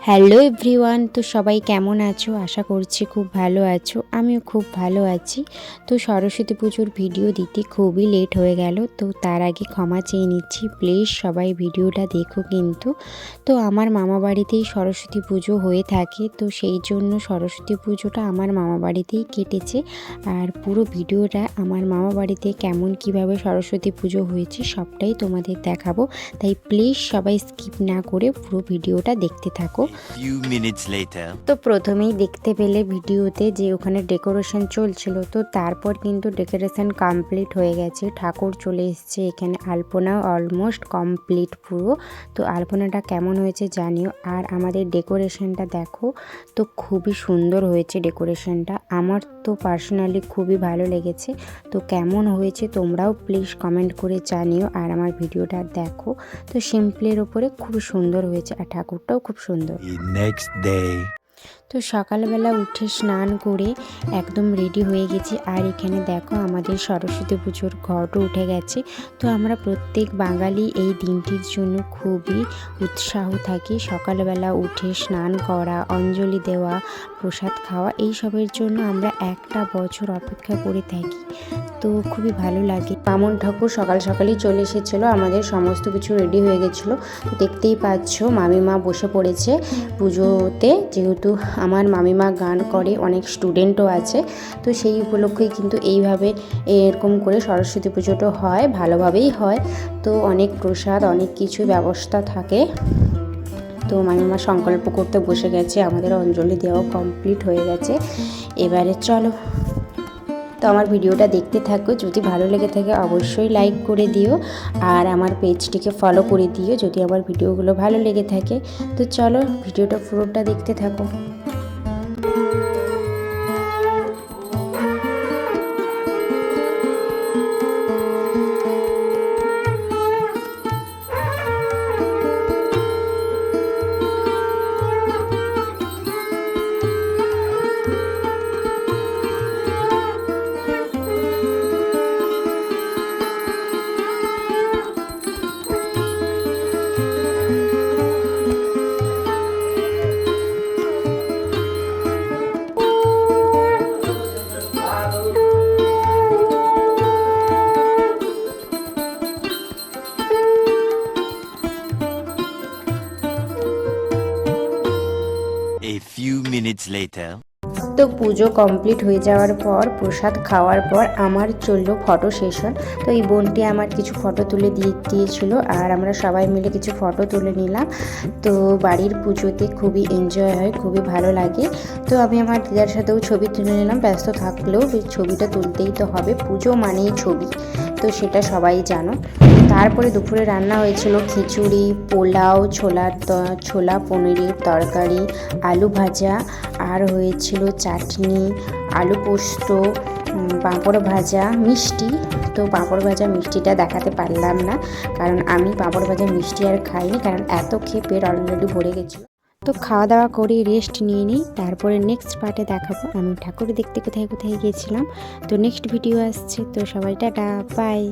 Hello everyone, তো সবাই কেমন আছো? আশা করছি খুব ভালো আছো। আমিও খুব ভালো আছি। তো সরস্বতী পুজোর ভিডিও দিতে খুবই লেট হয়ে গেল, তো তার আগে ক্ষমা চেয়ে নিচ্ছি। প্লিজ সবাই ভিডিওটা দেখো কিন্তু। তো আমার মামা বাড়িতেই সরস্বতী পুজো হয়ে থাকে, তো সেই জন্য সরস্বতী পুজোটা আমার মামা বাড়িতেই কেটেছে। আর পুরো ভিডিওটা আমার মামা বাড়িতে কেমন কিভাবে সরস্বতী পুজো হয়েছে সবটাই তোমাদের দেখাবো, তাই প্লিজ সবাই স্কিপ না করে পুরো ভিডিওটা দেখতে থাকো। Few minutes later. তো প্রথমেই দেখতে পেলে ভিডিওতে যে ওখানে ডেকোরেশন চলছিল, তো তারপর কিন্তু ডেকোরেশন কমপ্লিট হয়ে গেছে, ঠাকুর চলে এসেছে এখানে। আলপনা অলমোস্ট কমপ্লিট পুরো। তো আলপনাটা কেমন হয়েছে জানিও। আর আমাদের ডেকোরেশনটা দেখো, তো খুবই সুন্দর হয়েছে ডেকোরেশনটা। আমার তো পার্সোনালি খুবই ভালো লেগেছে। তো কেমন হয়েছে তোমরাও প্লিজ কমেন্ট করে জানিও। আর আমার ভিডিওটা দেখো, তো সিম্পলের ওপরে খুব সুন্দর হয়েছে, আর ঠাকুরটাও খুব সুন্দর। The next day. তো সকালবেলা উঠে স্নান করে একদম রেডি হয়ে গেছি। আর এখানে দেখো আমাদের সরস্বতী পুজোর ঘটও উঠে গেছে। তো আমরা প্রত্যেক বাঙালি এই দিনটির জন্য খুবই উৎসাহ থাকি। সকালবেলা উঠে স্নান করা, অঞ্জলি দেওয়া, প্রসাদ খাওয়া, এই সবের জন্য আমরা একটা বছর অপেক্ষা করে থাকি। তো খুবই ভালো লাগে। বামুন ঠাকুর সকাল সকালই চলে এসেছিলো, আমাদের সমস্ত কিছু রেডি হয়ে গেছিলো। তো দেখতেই পাচ্ছ মামিমা বসে পড়েছে পুজোতে। যেহেতু আমার মামিমা গান করে, অনেক স্টুডেন্টও আছে, তো সেই উপলক্ষেই কিন্তু এইভাবে এরকম করে সরস্বতী পুজোটা হয়, ভালোভাবেই হয়। তো অনেক প্রসাদ, অনেক কিছু ব্যবস্থা থাকে। তো মামিমা সংকল্প করতে বসে গেছে, আমাদের অঞ্জলি দেওয়া কমপ্লিট হয়ে গেছে। এবারে চলো, তো আমার ভিডিওটা দেখতে থাকো। যদি ভালো লেগে থাকে অবশ্যই লাইক করে দিও, আর আমার পেজটিকে ফলো করে দিও যদি আমার ভিডিওগুলো ভালো লেগে থাকে। তো চলো ভিডিওটা পুরোটা দেখতে থাকো। A few minutes later. তো পুজো কমপ্লিট হয়ে যাওয়ার পর, প্রসাদ খাওয়ার পর আমার চললো ফটো সেশন। তো এই বোনটি আমার কিছু ফটো তুলে দিয়েছিল, আর আমরা সবাই মিলে কিছু ফটো তুলে নিলাম। তো বাড়ির পুজোতে খুবই এনজয় হয়, খুবই ভালো লাগে। তো আমি আমার দিদার সাথেও ছবি তুলে নিলাম, ব্যস্ত থাকলেও ছবিটা তুলতেই তো হবে, পুজো মানেই ছবি, তো সেটা সবাই জানো। তারপরে দুপুরে রান্না হয়েছিল খিচুড়ি, পোলাও, ছোলা পনিরের তরকারি, আলু ভাজা, আর হয়েছিল চাটনি, আলু পোস্ত, পাঁপড় ভাজা, মিষ্টি। তো পাঁপড় ভাজা মিষ্টিটা দেখাতে পারলাম না, কারণ আমি পাঁপড় ভাজা মিষ্টি আর খাইনি, কারণ এত খেয়ে পেট অলরেডি ভরে গেছিলো। তো খাওয়া দাওয়া করে রেস্ট নিয়ে নিই, তারপরে নেক্সট পার্টে দেখাবো আমি ঠাকুর দেখতে কোথায় কোথায় গিয়েছিলাম। তো নেক্সট ভিডিও আসছে, তো সবাই টাটা, বাই।